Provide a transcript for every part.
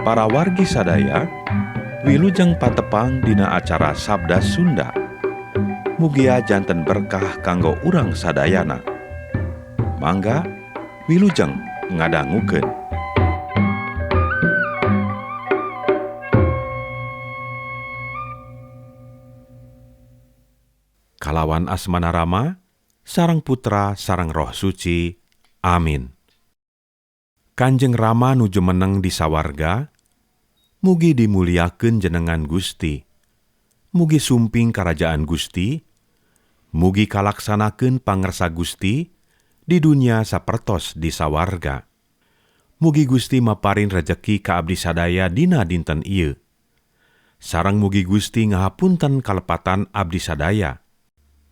Para wargi sadaya, wilujeng patepang dina acara Sabda Sunda. Mugia janten berkah kanggo urang sadayana. Mangga wilujeng ngadangukeun. Kalawan asmana Rama, sareng Putra sareng Roh Suci. Amin. Kanjeng Rama nuju meneng di sawarga, mugi dimuliakeun jenengan Gusti. Mugi sumping karajaan Gusti, mugi kalaksanakeun pangersa Gusti di dunia sapertos di sawarga. Mugi Gusti maparin rejeki ka abdi sadaya dina dinten ieu. Sareng mugi Gusti ngahapunten kalepatan abdi sadaya.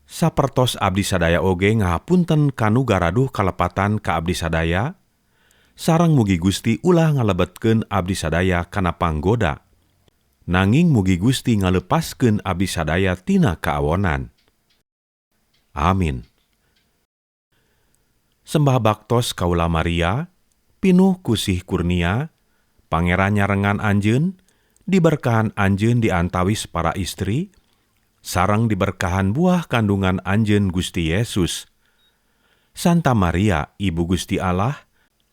Sapertos abdi sadaya oge ngahapunten kanu garaduh kalepatan ka abdi sadaya, sareng mugi Gusti ulah ngalebetkeun abdi sadaya kana panggoda. Nanging mugi Gusti ngalepaskeun abdi sadaya tina kaawonan. Amin. Sembah baktos kaula Maria, pinuh kusih kurnia, Pangeran nyarengan anjeun, diberkahan anjeun di antawis para istri, sareng diberkahan buah kandungan anjeun Gusti Yesus. Santa Maria, Ibu Gusti Allah,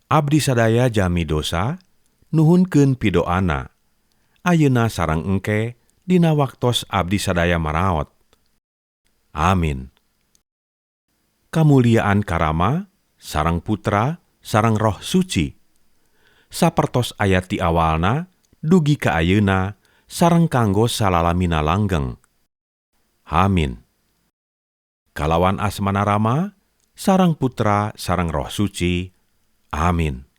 abdi sadaya jami dosa, nuhunkeun pidoana. Ayeuna sareng engke, dina waktos abdi sadaya maraot. Amin. Kamuliaan Karama, sareng Putra, sareng Roh Suci. Sapertos ayat ti awalna, dugi ka ayeuna, sareng kanggo salalamina langgeng. Amin. Kalawan asmana Rama, sareng Putra, sareng Roh Suci. Amin.